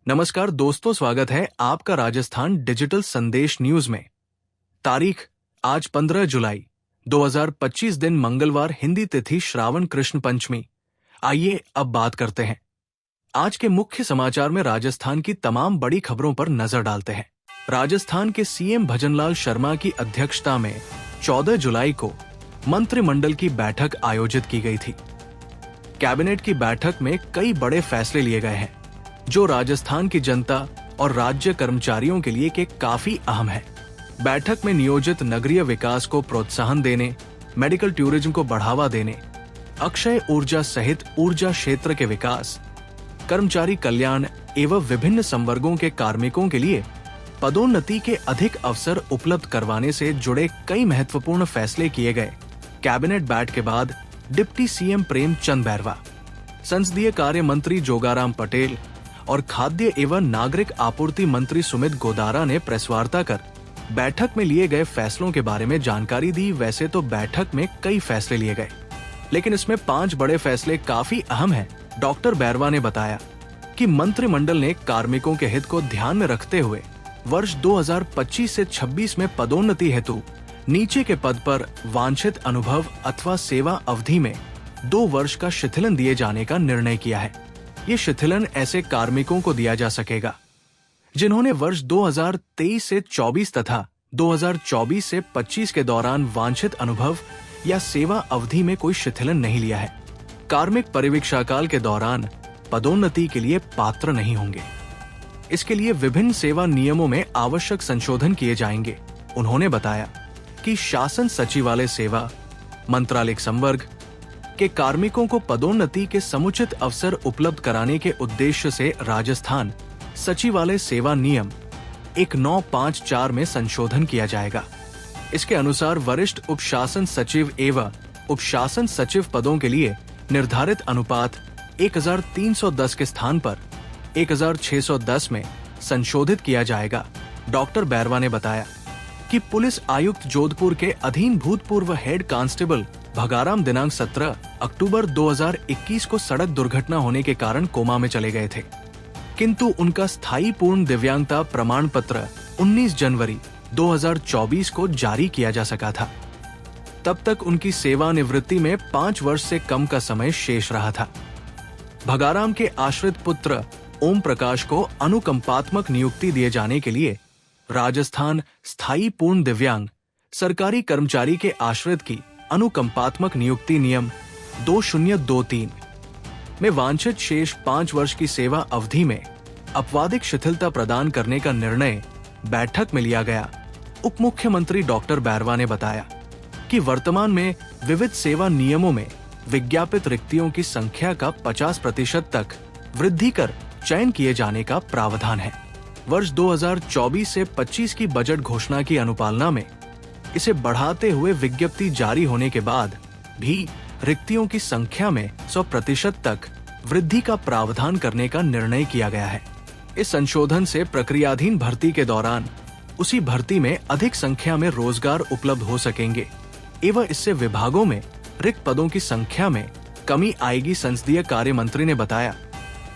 नमस्कार दोस्तों, स्वागत है आपका राजस्थान डिजिटल संदेश न्यूज में। तारीख आज 15 जुलाई 2025 दिन मंगलवार, हिंदी तिथि श्रावण कृष्ण पंचमी। आइए अब बात करते हैं आज के मुख्य समाचार में राजस्थान की तमाम बड़ी खबरों पर नजर डालते हैं। राजस्थान के सीएम भजनलाल शर्मा की अध्यक्षता में 14 जुलाई को मंत्रिमंडल की बैठक आयोजित की गई थी। कैबिनेट की बैठक में कई बड़े फैसले लिए गए हैं जो राजस्थान की जनता और राज्य कर्मचारियों के लिए के काफी अहम है। बैठक में नियोजित नगरीय विकास को प्रोत्साहन देने, मेडिकल टूरिज्म को बढ़ावा देने, अक्षय ऊर्जा सहित ऊर्जा क्षेत्र के विकास, कर्मचारी कल्याण एवं विभिन्न संवर्गों के कार्मिकों के लिए पदोन्नति के अधिक अवसर उपलब्ध करवाने से जुड़े कई महत्वपूर्ण फैसले किए गए। कैबिनेट बैठक के बाद डिप्टी सीएम प्रेमचंद बैरवा, संसदीय कार्य मंत्री जोगाराम पटेल और खाद्य एवं नागरिक आपूर्ति मंत्री सुमित गोदारा ने प्रेस वार्ता कर बैठक में लिए गए फैसलों के बारे में जानकारी दी। वैसे तो बैठक में कई फैसले लिए गए, लेकिन इसमें 5 बड़े फैसले काफी अहम हैं। डॉक्टर बैरवा ने बताया कि मंत्रिमंडल ने कार्मिकों के हित को ध्यान में रखते हुए वर्ष 2025 से 26 में पदोन्नति हेतु नीचे के पद पर वांछित अनुभव अथवा सेवा अवधि में 2 वर्ष का शिथिलन दिए जाने का निर्णय किया है। ये शिथिलन ऐसे कार्मिकों को दिया जा सकेगा जिन्होंने वर्ष 2023 से 24 तथा 2024 से 25 के दौरान वांछित अनुभव या सेवा अवधि में कोई शिथिलन नहीं लिया है। कार्मिक परिवीक्षा काल के दौरान पदोन्नति के लिए पात्र नहीं होंगे। इसके लिए विभिन्न सेवा नियमों में आवश्यक संशोधन किए जाएंगे। उन्होंने बताया कि शासन सचिवालय सेवा, मंत्रालयिक संवर्ग के कार्मिकों को पदोन्नति के समुचित अवसर उपलब्ध कराने के उद्देश्य से राजस्थान सचिवालय सेवा नियम 1954 में संशोधन किया जाएगा। इसके अनुसार वरिष्ठ उपशासन सचिव एवं उपशासन सचिव पदों के लिए निर्धारित अनुपात 1310 के स्थान पर 1610 में संशोधित किया जाएगा। डॉक्टर बैरवा ने बताया कि पुलिस आयुक्त जोधपुर के अधीन भूतपूर्व हेड कांस्टेबल भगाराम दिनांक 17 अक्टूबर 2021 को सड़क दुर्घटना होने के कारण कोमा में चले गए थे, किंतु उनका स्थायी पूर्ण दिव्यांगता प्रमाण पत्र 19 जनवरी 2024 को जारी किया जा सका था। तब तक उनकी सेवानिवृत्ति में 5 वर्ष से कम का समय शेष रहा था। भगाराम के आश्रित पुत्र ओम प्रकाश को अनुकंपात्मक नियुक्ति दिए जाने के लिए राजस्थान स्थायी पूर्ण दिव्यांग सरकारी कर्मचारी के आश्रित की अनुकंपात्मक नियुक्ति नियम 2023 में वांछित शेष 5 वर्ष की सेवा अवधि में अपवादिक शिथिलता प्रदान करने का निर्णय बैठक में लिया गया। उप मुख्यमंत्री डॉक्टर बैरवा ने बताया कि वर्तमान में विविध सेवा नियमों में विज्ञापित रिक्तियों की संख्या का 50% तक वृद्धि कर चयन किए जाने का प्रावधान है। वर्ष 2024 से 25 की बजट घोषणा की अनुपालना में इसे बढ़ाते हुए विज्ञप्ति जारी होने के बाद भी रिक्तियों की संख्या में 100% तक वृद्धि का प्रावधान करने का निर्णय किया गया है। इस संशोधन से प्रक्रियाधीन भर्ती के दौरान उसी भर्ती में अधिक संख्या में रोजगार उपलब्ध हो सकेंगे एवं इससे विभागों में रिक्त पदों की संख्या में कमी आएगी। संसदीय कार्य मंत्री ने बताया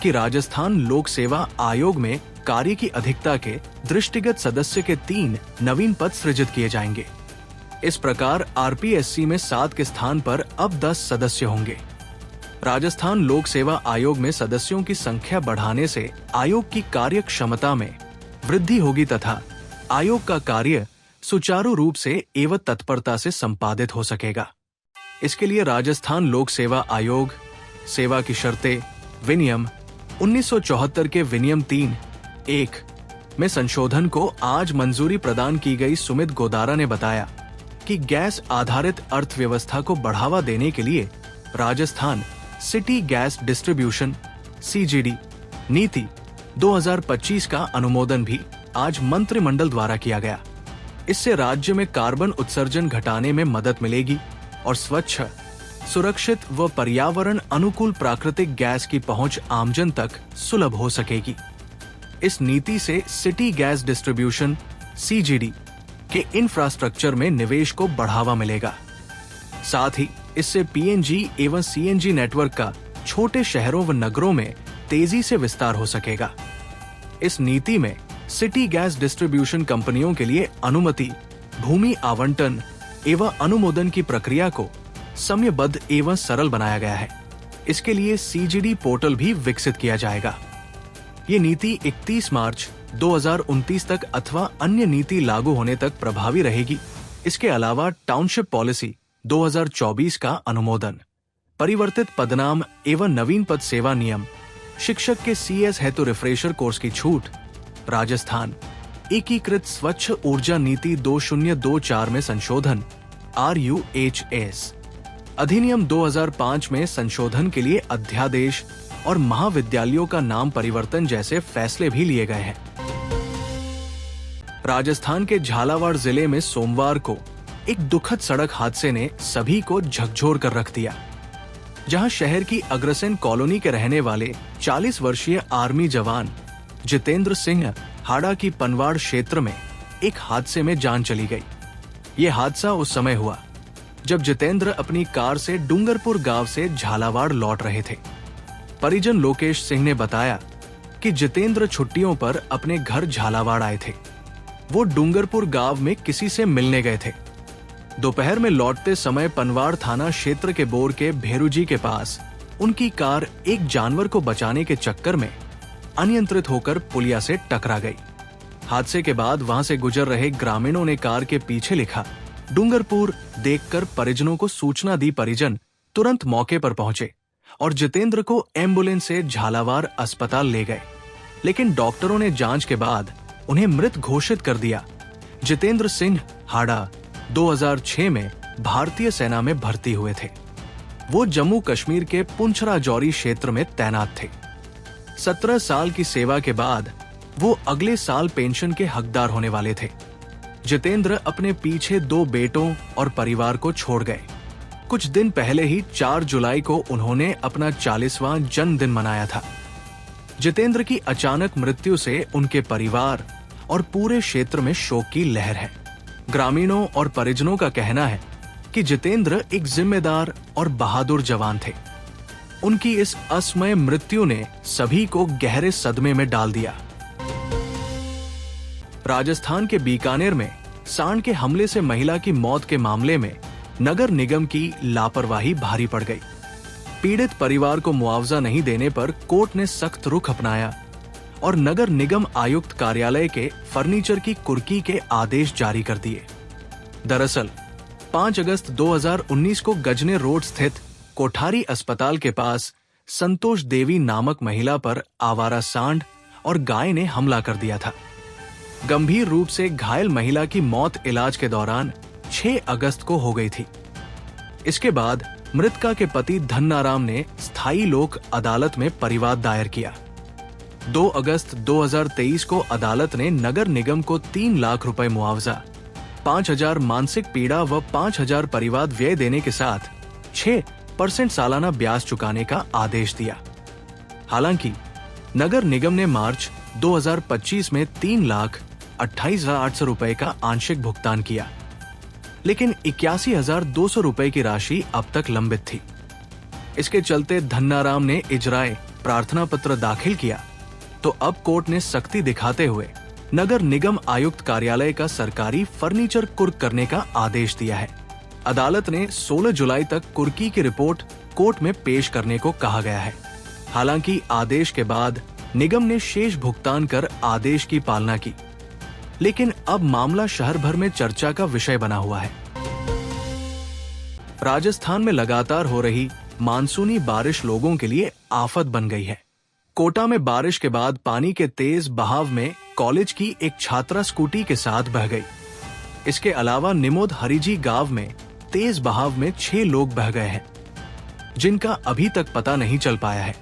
कि राजस्थान लोक सेवा आयोग में कार्य की अधिकता के दृष्टिगत सदस्य के 3 नवीन पद सृजित किए जाएंगे। इस प्रकार आरपीएससी में 7 के स्थान पर अब 10 सदस्य होंगे। राजस्थान लोक सेवा आयोग में सदस्यों की संख्या बढ़ाने से आयोग की कार्य क्षमता में वृद्धि होगी तथा आयोग का कार्य सुचारू रूप से एवं तत्परता से संपादित हो सकेगा। इसके लिए राजस्थान लोक सेवा आयोग सेवा की शर्तें विनियम 1974 के विनियम 3(1) में संशोधन को आज मंजूरी प्रदान की गई। सुमित गोदारा ने बताया कि गैस आधारित अर्थव्यवस्था को बढ़ावा देने के लिए Rajasthan city gas distribution (CGD) नीति 2025 का अनुमोदन भी आज मंत्रिमंडल द्वारा किया गया। इससे राज्य में कार्बन उत्सर्जन घटाने में मदद मिलेगी और स्वच्छ, सुरक्षित व पर्यावरण अनुकूल प्राकृतिक गैस की पहुंच आमजन तक सुलभ हो सकेगी। इस नीति से सिटी गैस डिस्ट्रीब्यूशन (CGD) के इंफ्रास्ट्रक्चर में निवेश को बढ़ावा मिलेगा। साथ ही इससे पीएनजी एवं सीएनजी नेटवर्क का छोटे शहरों व नगरों में तेजी से विस्तार हो सकेगा। इस नीति में सिटी गैस डिस्ट्रीब्यूशन कंपनियों के लिए अनुमति, भूमि आवंटन एवं अनुमोदन की प्रक्रिया को समयबद्ध एवं सरल बनाया गया है। इसके लिए CGD पोर्टल भी विकसित किया जाएगा। ये नीति 31 मार्च 2029 तक अथवा अन्य नीति लागू होने तक प्रभावी रहेगी। इसके अलावा टाउनशिप पॉलिसी 2024 का अनुमोदन, परिवर्तित पदनाम एवं नवीन पद सेवा नियम, शिक्षक के CS हेतु रिफ्रेशर कोर्स की छूट, राजस्थान एकीकृत स्वच्छ ऊर्जा नीति 2024 में संशोधन, RUHS, अधिनियम 2005 में संशोधन के लिए अध्यादेश और महाविद्यालयों का नाम परिवर्तन जैसे फैसले भी लिए गए हैं। राजस्थान के झालावाड़ जिले में सोमवार को एक दुखद सड़क हादसे ने सभी को झकझोर कर रख दिया, जहां शहर की अग्रसेन कॉलोनी के रहने वाले 40 वर्षीय आर्मी जवान जितेंद्र सिंह हाड़ा की पनवाड़ क्षेत्र में एक हादसे में जान चली गई। ये हादसा उस समय हुआ जब जितेंद्र अपनी कार से डूंगरपुर गांव से झालावाड़ लौट रहे थे। परिजन लोकेश सिंह ने बताया कि जितेंद्र छुट्टियों पर अपने घर झालावाड़ आए थे। वो डूंगरपुर गांव में किसी से मिलने गए थे। दोपहर में लौटते समय पनवाड़ थाना क्षेत्र के बोर के भेरुजी के पास उनकी कार एक जानवर को बचाने के चक्कर में अनियंत्रित होकर पुलिया से टकरा गई। हादसे के बाद वहां से गुजर रहे ग्रामीणों ने कार के पीछे लिखा डूंगरपुर देखकर परिजनों को सूचना दी। परिजन तुरंत मौके पर पहुंचे और जितेंद्र को एम्बुलेंस से झालावाड़ अस्पताल ले गए, लेकिन डॉक्टरों ने जांच के बाद उन्हें मृत घोषित कर दिया। जितेंद्र सिंह हाड़ा 2006 में भारतीय सेना में भर्ती हुए थे। वो जम्मू कश्मीर के पुंछ राजौरी क्षेत्र में तैनात थे। 17 साल की सेवा के बाद वो अगले साल पेंशन के हकदार होने वाले थे। जितेंद्र अपने पीछे 2 बेटों और परिवार को छोड़ गए। कुछ दिन पहले ही 4 जुलाई को उन्होंने अपना 40वां जन्मदिन मनाया था। जितेंद्र की अचानक मृत्यु से उनके परिवार और पूरे क्षेत्र में शोक की लहर है। ग्रामीणों और परिजनों का कहना है कि जितेंद्र एक जिम्मेदार और बहादुर जवान थे। उनकी इस असमय मृत्यु ने सभी को गहरे सदमे में डाल दिया। राजस्थान के बीकानेर में सांड के हमले से महिला की मौत के मामले में नगर निगम की लापरवाही भारी पड़ गई। पीड़ित परिवार को मुआवजा नहीं देने पर कोर्ट ने सख्त रुख अपनाया और नगर निगम आयुक्त कार्यालय के फर्नीचर की कुर्की के आदेश जारी कर दिए। दरअसल 5 अगस्त 2019 को गजने रोड स्थित कोठारी अस्पताल के पास संतोष देवी नामक महिला पर आवारा सांड और गाय ने हमला कर दिया था। गंभीर रूप से घायल महिला की मौत इलाज के दौरान 6 अगस्त को हो गई थी। इसके बाद मृतका के पति धन्नाराम ने स्थायी लोक अदालत में परिवाद दायर किया। 2 अगस्त 2023 को अदालत ने नगर निगम को 3 लाख रुपए मुआवजा, 5,000 मानसिक पीड़ा व 5,000 परिवाद व्यय देने के साथ 6% सालाना ब्याज चुकाने का आदेश दिया। हालांकि नगर निगम ने मार्च 2025 में 3,28,800 रुपए का आंशिक भुगतान किया, लेकिन 81,200 रुपए की राशि अब तक लंबित थी। इसके चलते धन्नाराम ने इजराए प्रार्थना पत्र दाखिल किया, तो अब कोर्ट ने सख्ती दिखाते हुए नगर निगम आयुक्त कार्यालय का सरकारी फर्नीचर कुर्क करने का आदेश दिया है। अदालत ने 16 जुलाई तक कुर्की की रिपोर्ट कोर्ट में पेश करने को कहा गया है। हालांकि आदेश के बाद निगम ने शेष भुगतान कर आदेश की पालना की, लेकिन अब मामला शहर भर में चर्चा का विषय बना हुआ है। राजस्थान में लगातार हो रही मानसूनी बारिश लोगों के लिए आफत बन गई है। कोटा में बारिश के बाद पानी के तेज बहाव में कॉलेज की एक छात्रा स्कूटी के साथ बह गई। इसके अलावा निमोद हरिजी गांव में तेज बहाव में 6 लोग बह गए हैं, जिनका अभी तक पता नहीं चल पाया है।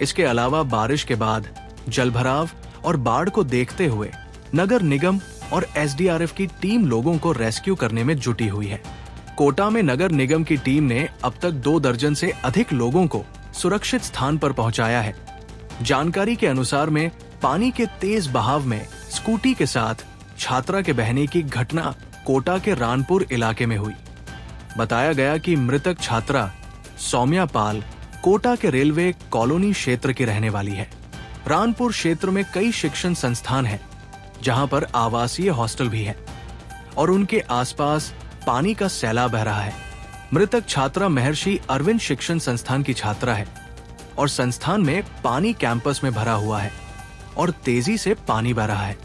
इसके अलावा बारिश के बाद जलभराव और बाढ़ को देखते हुए नगर निगम और SDRF की टीम लोगों को रेस्क्यू करने में जुटी हुई है। कोटा में नगर निगम की टीम ने अब तक 2 दर्जन से अधिक लोगों को सुरक्षित स्थान पर पहुंचाया है। जानकारी के अनुसार में पानी के तेज बहाव में स्कूटी के साथ छात्रा के बहने की घटना कोटा के रानपुर इलाके में हुई। बताया गया कि मृतक छात्रा सौम्या पाल कोटा के रेलवे कॉलोनी क्षेत्र की रहने वाली है। रानपुर क्षेत्र में कई शिक्षण संस्थान हैं, जहां पर आवासीय हॉस्टल भी है और उनके आसपास पानी का सैलाब बह रहा है। मृतक छात्रा महर्षि अरविंद शिक्षण संस्थान की छात्रा है और संस्थान में पानी कैंपस में भरा हुआ है और तेजी से पानी बह रहा है।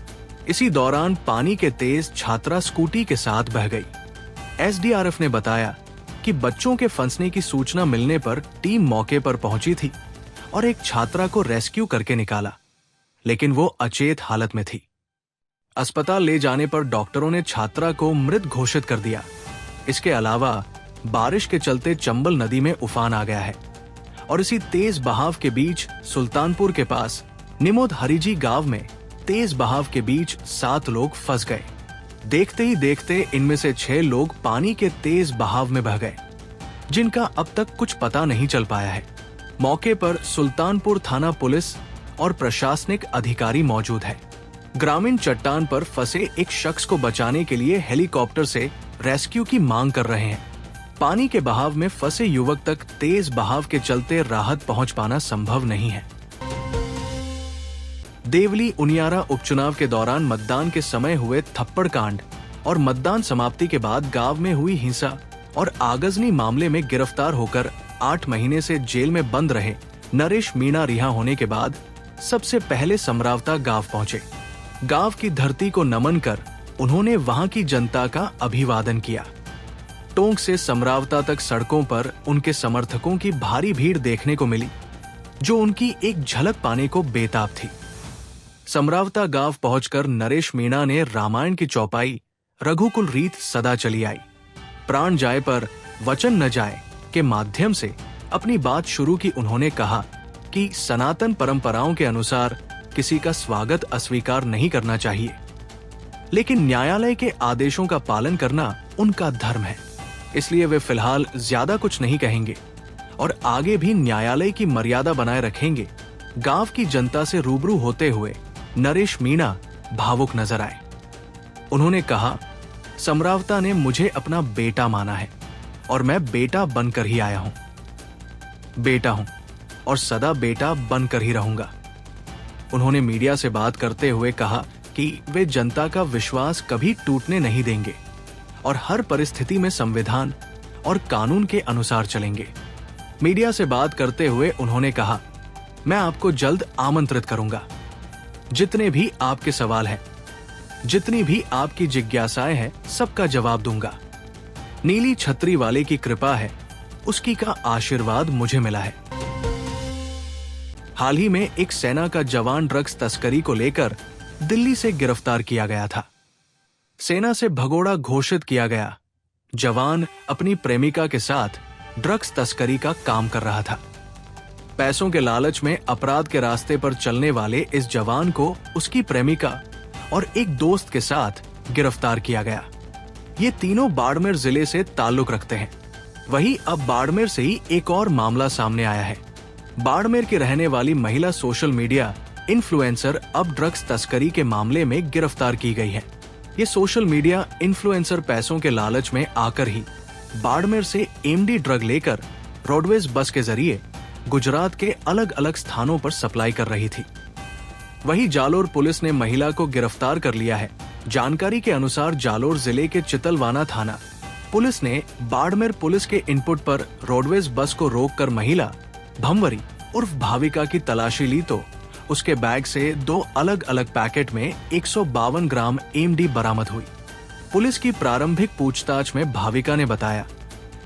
इसी दौरान पानी के तेज छात्रा स्कूटी के साथ बह गई। एसडीआरएफ ने बताया कि बच्चों के फंसने की सूचना मिलने पर टीम मौके पर पहुंची थी और एक छात्रा को रेस्क्यू करके निकाला, लेकिन वो अचेत हालत में थी। अस्पताल ले जाने पर डॉक्टरों ने छात्रा को मृत घोषित कर दिया। इसके अलावा बारिश के चलते चंबल नदी में उफान आ गया है और इसी तेज बहाव के बीच सुल्तानपुर के पास निमोद हरिजी गांव में तेज बहाव के बीच 7 लोग फंस गए। देखते ही देखते इनमें से 6 लोग पानी के तेज बहाव में बह गए, जिनका अब तक कुछ पता नहीं चल पाया है। मौके पर सुल्तानपुर थाना पुलिस और प्रशासनिक अधिकारी मौजूद है। ग्रामीण चट्टान पर फंसे एक शख्स को बचाने के लिए हेलीकॉप्टर से रेस्क्यू की मांग कर रहे हैं। पानी के बहाव में फंसे युवक तक तेज बहाव के चलते राहत पहुंच पाना संभव नहीं है। देवली उनियारा उपचुनाव के दौरान मतदान के समय हुए थप्पड़ कांड और मतदान समाप्ति के बाद गांव में हुई हिंसा और आगजनी मामले में गिरफ्तार होकर 8 महीने से जेल में बंद रहे नरेश मीणा रिहा होने के बाद सबसे पहले समरावता गांव पहुंचे। गांव की धरती को नमन कर उन्होंने वहां की जनता का अभिवादन किया। टोंक से समरावता तक सड़कों पर उनके समर्थकों की भारी भीड़ देखने को मिली, जो उनकी एक झलक पाने को बेताब थी। समरावता गांव पहुंचकर नरेश मीणा ने रामायण की चौपाई रघुकुल रीत सदा चली आई, प्राण जाए पर वचन न जाए के माध्यम से अपनी बात शुरू की। उन्होंने कहा कि सनातन परंपराओं के अनुसार किसी का स्वागत अस्वीकार नहीं करना चाहिए, लेकिन न्यायालय के आदेशों का पालन करना उनका धर्म है, इसलिए वे फिलहाल ज्यादा कुछ नहीं कहेंगे और आगे भी न्यायालय की मर्यादा बनाए रखेंगे। गांव की जनता से रूबरू होते हुए नरेश मीणा भावुक नजर आए। उन्होंने कहा, समरावता ने मुझे अपना बेटा माना है और मैं बेटा बनकर ही आया हूं। बेटा हूं और सदा बेटा बनकर ही रहूंगा। उन्होंने मीडिया से बात करते हुए कहा कि वे जनता का विश्वास कभी टूटने नहीं देंगे और हर परिस्थिति में संविधान और कानून के अनुसार चलेंगे। मीडिया से बात करते हुए उन्होंने कहा, मैं आपको जल्द आमंत्रित करूंगा। जितने भी आपके सवाल हैं, जितनी भी आपकी जिज्ञासाएं हैं, सबका जवाब दूंगा। नीली छतरी वाले की कृपा है, उसकी का आशीर्वाद मुझे मिला है। हाल ही में एक सेना का जवान ड्रग्स तस्करी को लेकर दिल्ली से गिरफ्तार किया गया था। सेना से भगोड़ा घोषित किया गया जवान अपनी प्रेमिका के साथ ड्रग्स तस्करी का काम कर रहा था। पैसों के लालच में अपराध के रास्ते पर चलने वाले इस जवान को उसकी प्रेमिका और एक दोस्त के साथ गिरफ्तार किया गया। ये तीनों बाड़मेर जिले से ताल्लुक रखते हैं। वहीं अब बाड़मेर से ही एक और मामला सामने आया है। बाड़मेर की रहने वाली महिला सोशल मीडिया इन्फ्लुएंसर अब ड्रग्स तस्करी के मामले में गिरफ्तार की गई है। ये सोशल मीडिया इन्फ्लुएंसर पैसों के लालच में आकर ही बाड़मेर से एमडी ड्रग लेकर रोडवेज बस के जरिए गुजरात के अलग अलग स्थानों पर सप्लाई कर रही थी। वहीं जालोर पुलिस ने महिला को गिरफ्तार कर लिया है। जानकारी के अनुसार जालोर जिले के चितलवाना थाना पुलिस ने बाड़मेर पुलिस के इनपुट पर रोडवेज बस को रोककर महिला भंवरी उर्फ भाविका की तलाशी ली तो उसके बैग से 2 अलग अलग पैकेट में 152 ग्राम एमडी बरामद हुई। पुलिस की प्रारंभिक पूछताछ में भाविका ने बताया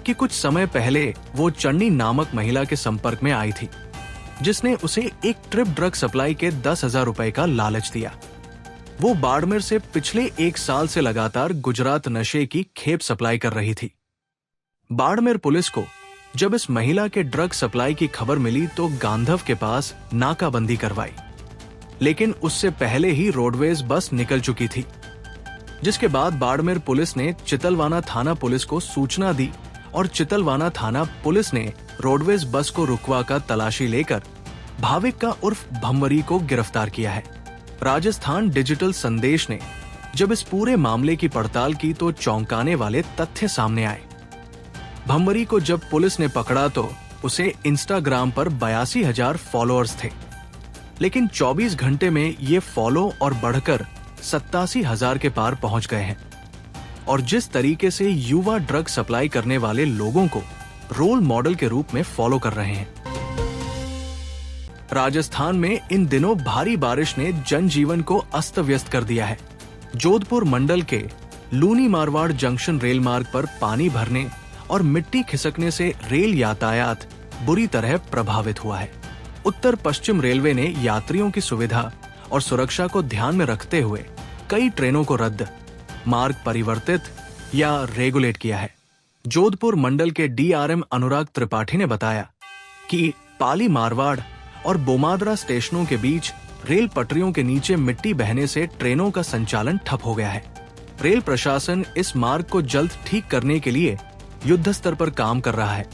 कि कुछ समय पहले वो चन्नी नामक महिला के संपर्क में आई थी, जिसने उसे एक ट्रिप ड्रग सप्लाई के 10,000 रुपए का लालच दिया। वो बाड़मेर से पिछले 1 साल से लगातार गुजरात नशे की खेप सप्लाई कर रही थी। बाड़मेर पुलिस को जब इस महिला के ड्रग सप्लाई की खबर मिली तो गांधव के पास नाकाबंदी करवाई, लेकिन उससे पहले ही रोडवेज बस निकल चुकी थी, जिसके बाद बाड़मेर पुलिस ने चितलवाना थाना पुलिस को सूचना दी और चितलवाना थाना पुलिस ने रोडवेज बस को रुकवा कर तलाशी लेकर भाविका उर्फ भंवरी को गिरफ्तार किया है। राजस्थान डिजिटल संदेश ने जब इस पूरे मामले की पड़ताल की तो चौंकाने वाले तथ्य सामने आए। भंवरी को जब पुलिस ने पकड़ा तो उसे इंस्टाग्राम पर 82,000 फॉलोअर्स थे। लेकिन 24 घंटे में ये फॉलो और बढ़कर 87,000 के पार पहुंच गए हैं। और जिस तरीके से युवा ड्रग सप्लाई करने वाले लोगों को रोल मॉडल के रूप में फॉलो कर रहे हैं। राजस्थान में इन दिनों भारी बारिश ने जनजीवन को अस्त व्यस्त कर दिया है। जोधपुर मंडल के लूनी मारवाड़ जंक्शन रेल मार्ग पर पानी भरने और मिट्टी खिसकने से रेल यातायात बुरी तरह प्रभावित हुआ है। उत्तर पश्चिम रेलवे ने यात्रियों की सुविधा और सुरक्षा को ध्यान में रखते हुए कई ट्रेनों को रद्द, मार्ग परिवर्तित या रेगुलेट किया है। जोधपुर मंडल के डीआरएम अनुराग त्रिपाठी ने बताया कि पाली मारवाड़ और बोमादरा स्टेशनों के बीच रेल पटरियों के नीचे मिट्टी बहने से ट्रेनों का संचालन ठप हो गया है। रेल प्रशासन इस मार्ग को जल्द ठीक करने के लिए युद्ध स्तर पर काम कर रहा है।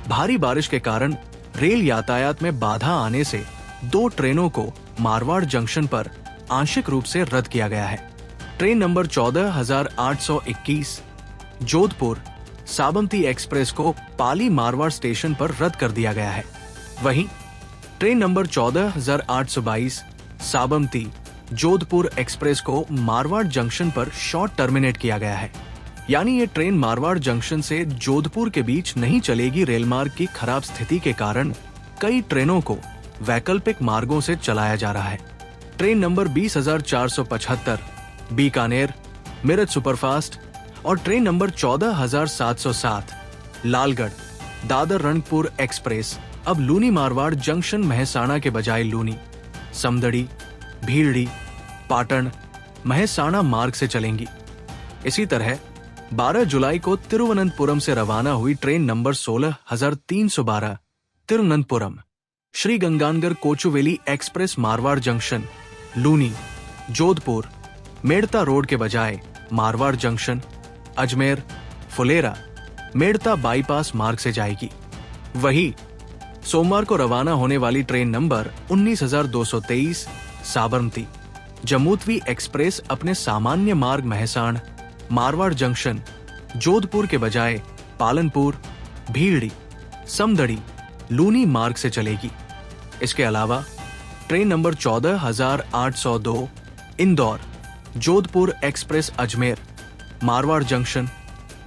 भारी बारिश के कारण रेल यातायात में बाधा आने से 2 ट्रेनों को मारवाड़ जंक्शन पर आंशिक रूप से रद्द किया गया है। ट्रेन नंबर 14,821 जोधपुर साबमती एक्सप्रेस को पाली मारवाड़ स्टेशन पर रद्द कर दिया गया है। वहीं ट्रेन नंबर 14,822 साबमती जोधपुर एक्सप्रेस को मारवाड़ जंक्शन पर शॉर्ट टर्मिनेट किया गया है। यानी ये ट्रेन मारवाड़ जंक्शन से जोधपुर के बीच नहीं चलेगी। रेल मार्ग की खराब स्थिति के कारण कई ट्रेनों को वैकल्पिक मार्गों से चलाया जा रहा है। Train number 20,475 Bikaner Meerut superfast और train number 14,707 Lalgarh Dadar Ranakpur express अब लूनी मारवाड़ जंक्शन महसाणा के बजाय लूनी, समदड़ी, भीलड़ी, पाटन, महसाणा मार्ग से चलेंगी। इसी तरह 12 जुलाई को तिरुवनंतपुरम से रवाना हुई train number 16,312 Thiruvananthapuram Sri Ganganagar Kochuveli express Marwar junction Luni, Jodhpur, Merta road के बजाय मारवाड़ जंक्शन, अजमेर, फुलेरा, मेड़ता बाईपास मार्ग से जाएगी। वही सोमवार को रवाना होने वाली train number 19,223 Sabarmati Jammu Tawi express अपने सामान्य मार्ग महसाण, मारवाड़ जंक्शन, जोधपुर के बजाय पालनपुर, भीलड़ी, समदड़ी, लूनी मार्ग से चलेगी। इसके अलावा train number 14,802 Indore Jodhpur express Ajmer, Marwar junction,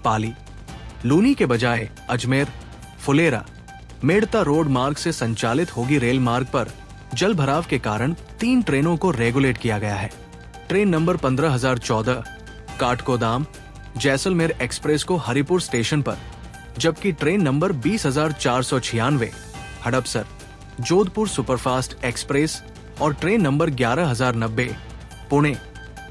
Pali, Luni के बजाय अजमेर, फुलेरा, मेड़ता रोड मार्ग से संचालित होगी। रेल मार्ग पर जल भराव के कारण 3 ट्रेनों को रेगुलेट किया गया है। Train number 15,014 Kathgodam Jaisalmer express को हरिपुर स्टेशन पर, जबकि train number 20,496 Hadapsar Jodhpur superfast express और ट्रेन नंबर 11,090 पुणे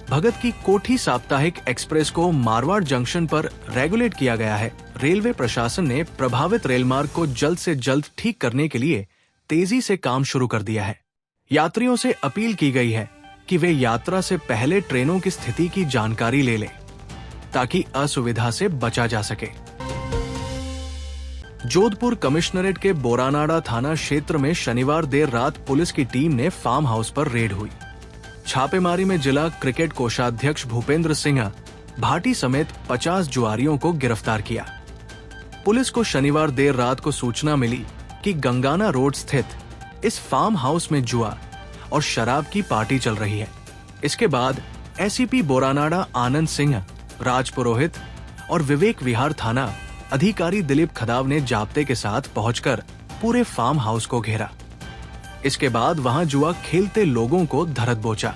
भगत की कोठी साप्ताहिक एक्सप्रेस को मारवाड़ जंक्शन पर रेगुलेट किया गया है। रेलवे प्रशासन ने प्रभावित रेल मार्ग को जल्द से जल्द ठीक करने के लिए तेजी से काम शुरू कर दिया है। यात्रियों से अपील की गई है कि वे यात्रा से पहले ट्रेनों की स्थिति की जानकारी ले लें ताकि असुविधा से बचा जा सके। जोधपुर कमिश्नरेट के बोरानाडा थाना क्षेत्र में शनिवार देर रात पुलिस की टीम ने फार्म हाउस पर रेड हुई। छापेमारी में जिला क्रिकेट कोषाध्यक्ष भूपेंद्र सिंह भाटी समेत 50 जुआरियों को गिरफ्तार किया। पुलिस को शनिवार देर रात को सूचना मिली कि गंगाना रोड स्थित इस फार्म हाउस में जुआ और शराब की पार्टी चल रही है। इसके बाद एसीपी बोरानाडा आनंद सिंह, राज पुरोहित और विवेक विहार थाना अधिकारी दिलीप खदाव ने जाप्ते के साथ पहुंचकर पूरे फार्म हाउस को घेरा। इसके बाद वहां जुआ खेलते लोगों को धरत बोचा।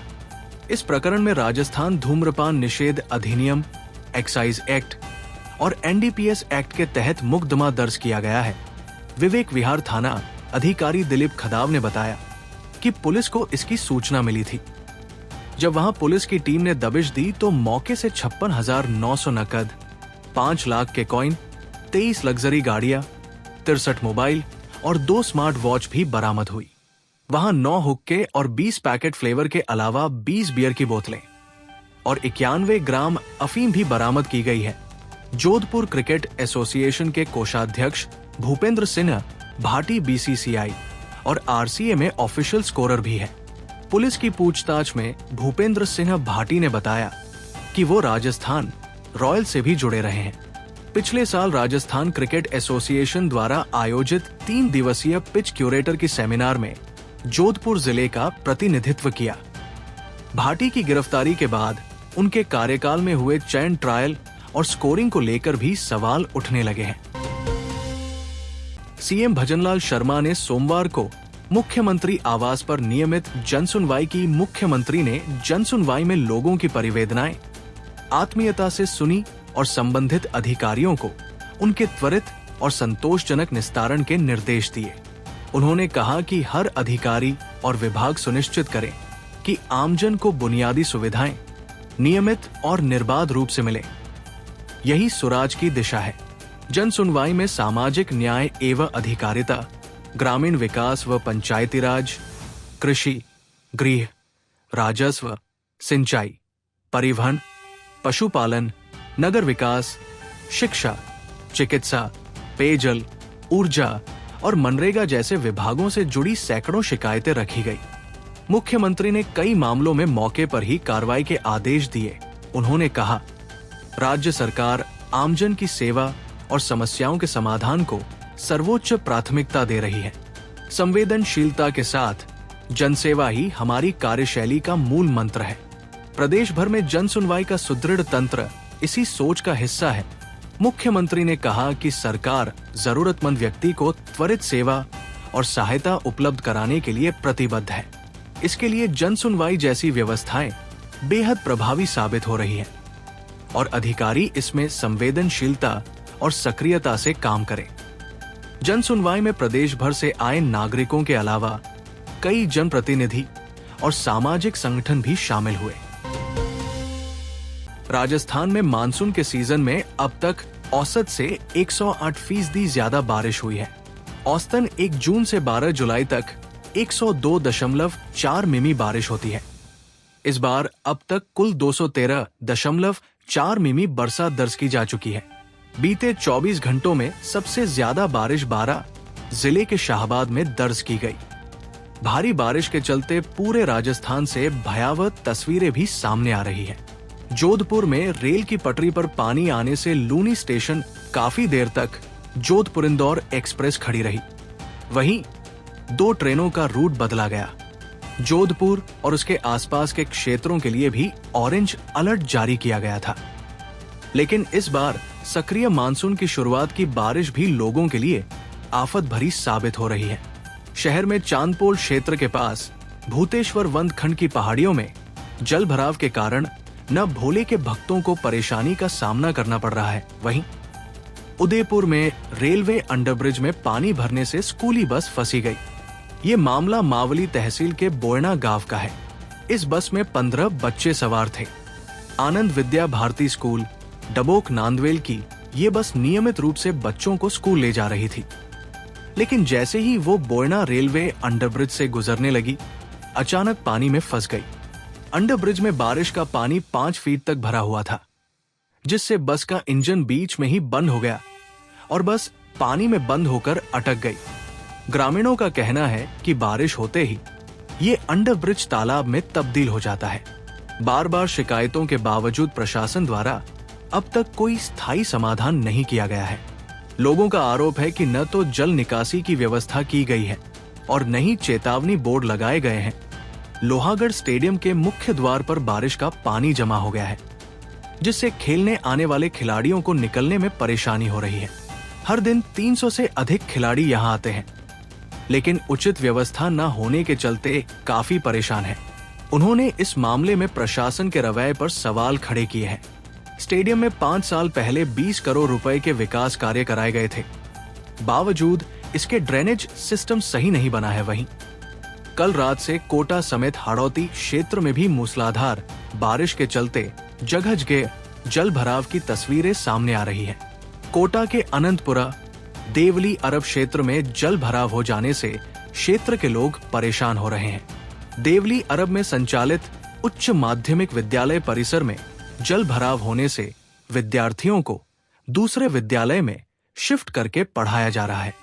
इस प्रकरण में राजस्थान धूम्रपान निषेध अधिनियम, एक्साइज एक्ट और एनडीपीएस एक्ट के तहत मुकदमा दर्ज किया गया है। विवेक विहार थाना अधिकारी दिलीप खदाव ने बताया कि पुलिस को इसकी सूचना मिली थी। जब वहां पुलिस की टीम ने दबिश दी तो मौके से 56,900 नकद, 5 लाख के कॉइन, 23 लग्जरी गाड़ियां, 63 मोबाइल और 2 स्मार्ट वॉच भी बरामद हुई। वहां 9 हुक्के और 20 पैकेट फ्लेवर के अलावा 20 बियर की बोतलें और 91 ग्राम अफीम भी बरामद की गई है। जोधपुर क्रिकेट एसोसिएशन के कोषाध्यक्ष भूपेंद्र सिंह भाटी बीसीसीआई और आरसीए में ऑफिशियल स्कोरर भी है। पुलिस की पूछताछ में भूपेंद्र सिंह भाटी ने बताया कि वो राजस्थान रॉयल से भी जुड़े रहे हैं। पिछले साल राजस्थान क्रिकेट एसोसिएशन द्वारा आयोजित 3 दिवसीय पिच क्यूरेटर की सेमिनार में जोधपुर जिले का प्रतिनिधित्व किया। भाटी की गिरफ्तारी के बाद उनके कार्यकाल में हुए चयन, ट्रायल और स्कोरिंग को लेकर भी सवाल उठने लगे हैं। सीएम भजनलाल शर्मा ने सोमवार को मुख्यमंत्री आवास पर नियमित जनसुनवाई की। मुख्यमंत्री ने जनसुनवाई में लोगों की परिवेदनाएं आत्मीयता से सुनी और संबंधित अधिकारियों को उनके त्वरित और संतोषजनक निस्तारण के निर्देश दिए। उन्होंने कहा कि हर अधिकारी और विभाग सुनिश्चित करें कि आमजन को बुनियादी सुविधाएं नियमित और निर्बाध रूप से मिले। यही सुराज की दिशा है। जन सुनवाई में सामाजिक न्याय एवं अधिकारिता, ग्रामीण विकास व पंचायती राज, कृषि, गृह, राजस्व, सिंचाई, परिवहन, पशुपालन, नगर विकास, शिक्षा, चिकित्सा, पेयजल, ऊर्जा और मनरेगा जैसे विभागों से जुड़ी सैकड़ों शिकायतें रखी गई। मुख्यमंत्री ने कई मामलों में मौके पर ही कार्रवाई के आदेश दिए। उन्होंने कहा, राज्य सरकार आमजन की सेवा और समस्याओं के समाधान को सर्वोच्च प्राथमिकता दे रही है। संवेदनशीलता के साथ जनसेवा ही हमारी कार्यशैली का मूल मंत्र है। प्रदेश भर में जन सुनवाई का सुदृढ़ तंत्र इसी सोच का हिस्सा है। मुख्यमंत्री ने कहा कि सरकार जरूरतमंद व्यक्ति को त्वरित सेवा और सहायता उपलब्ध कराने के लिए प्रतिबद्ध है। इसके लिए जन सुनवाई जैसी व्यवस्थाएं बेहद प्रभावी साबित हो रही हैं और अधिकारी इसमें संवेदनशीलता और सक्रियता से काम करें। जन सुनवाई में प्रदेश भर से आए नागरिकों के अलावा कई जनप्रतिनिधि और सामाजिक संगठन भी शामिल हुए। राजस्थान में मानसून के सीजन में अब तक औसत से 108% ज्यादा बारिश हुई है। औसतन 1 जून से 12 जुलाई तक 102.4 मिमी बारिश होती है। इस बार अब तक कुल 213.4 मिमी बरसात दर्ज की जा चुकी है। बीते 24 घंटों में सबसे ज्यादा बारिश 12 जिले के शाहबाद में दर्ज की गई। भारी बारिश के चलते पूरे राजस्थान से भयावह तस्वीरें भी सामने आ रही हैं। जोधपुर में रेल की पटरी पर पानी आने से लूनी स्टेशन काफी देर तक जोधपुर इंदौर एक्सप्रेस खड़ी रही। वहीं 2 ट्रेनों का रूट बदला गया। जोधपुर और उसके आसपास के क्षेत्रों के लिए भी ऑरेंज अलर्ट जारी किया गया था। लेकिन इस बार सक्रिय मानसून की शुरुआत की बारिश भी लोगों के लिए आफत भरी साबित हो रही है। शहर में चांदपोल क्षेत्र के पास भूतेश्वर वंद खंड की पहाड़ियों में जल भराव के कारण न भोले के भक्तों को परेशानी का सामना करना पड़ रहा है। वहीं उदयपुर में रेलवे अंडरब्रिज में पानी भरने से स्कूली बस फंसी गई। ये मामला मावली तहसील के बोयना गांव का है। इस बस में 15 बच्चे सवार थे। आनंद विद्या भारती स्कूल, डबोक नांदवेल की ये बस नियमित रूप से बच्चों को स्कूल ले जा रही थी। लेकिन जैसे ही वो बोयना रेलवे अंडरब्रिज से गुजरने लगी, अचानक पानी में फंस गई। अंडरब्रिज में बारिश का पानी 5 फीट तक भरा हुआ था, जिससे बस का इंजन बीच में ही बंद हो गया और बस पानी में बंद होकर अटक गई। ग्रामीणों का कहना है कि बारिश होते ही ये अंडरब्रिज तालाब में तब्दील हो जाता है। बार बार शिकायतों के बावजूद प्रशासन द्वारा अब तक कोई स्थायी समाधान नहीं किया गया है। लोगों का आरोप है कि न तो जल निकासी की व्यवस्था की गई है और न ही चेतावनी बोर्ड लगाए गए हैं। लोहागढ़ स्टेडियम के मुख्य द्वार पर बारिश का पानी जमा हो गया है, जिससे खेलने आने वाले खिलाड़ियों को निकलने में परेशानी हो रही है। हर दिन 300 से अधिक खिलाड़ी यहां आते हैं, लेकिन उचित व्यवस्था न होने के चलते काफी परेशान हैं। उन्होंने इस मामले में प्रशासन के रवैये पर सवाल खड़े किए हैं। स्टेडियम में 5 साल पहले 20 करोड़ रुपए के विकास कार्य कराए गए थे, बावजूद इसके ड्रेनेज सिस्टम सही नहीं बना है। वहीं कल रात से कोटा समेत हाड़ौती क्षेत्र में भी मूसलाधार बारिश के चलते जगह जगह जल भराव की तस्वीरें सामने आ रही हैं। कोटा के अनंतपुरा देवली अरब क्षेत्र में जल भराव हो जाने से क्षेत्र के लोग परेशान हो रहे हैं। देवली अरब में संचालित उच्च माध्यमिक विद्यालय परिसर में जल भराव होने से विद्यार्थियों को दूसरे विद्यालय में शिफ्ट करके पढ़ाया जा रहा है।